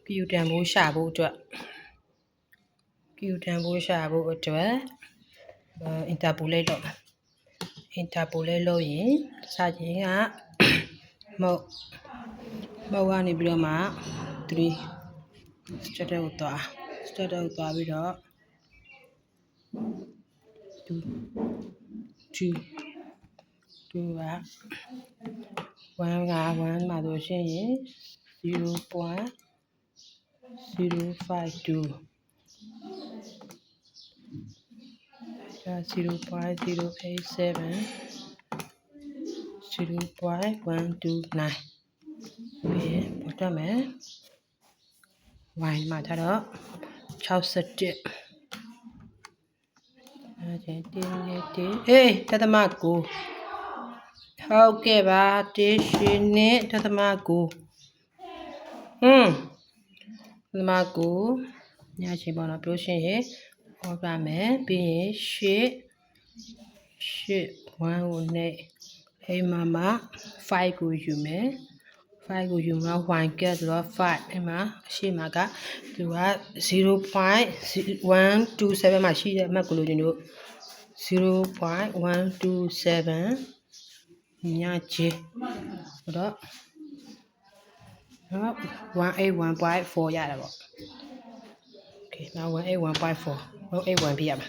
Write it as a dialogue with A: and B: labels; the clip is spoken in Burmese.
A: Q တန်ဖိုးရှာဖို့အတွက် Q တန်ဖိုးရှာဖို့အတွက် interpolate လုပ် interpolate လုပ်ရင်စခြင်းကမဟုတ်ကနေပြီးတော့မှ3 starter ကိုသွားပြီးတော့2က1မှာဆိုရှင်0.052 0.087 0.129 ပြီးပေါ်တော့မယ် y မှာထားတော့61တသမ9ဟုတ်ကဲ့ပါ1ရှင်နဲ့တသမ9တသမ9ညချင်းပေါ့နော်ပြောရှင်ရေဟောပြမယ်ပြီးရင်8 1ကိုနဲ့အိမ်မှာ5ကိုယူမယ်5ကိုယူမှာ1ကဆိုတော့5အဲ့မှာအရှိမကသူက 0.127 မှာရှိတဲ့အမှတ်ကိုလို့ကျွန်တော် 0.127 ညချေတော့ 181.4 ရတယ်ပေါ့ okay နောက် 181.4 181ပြရမှာ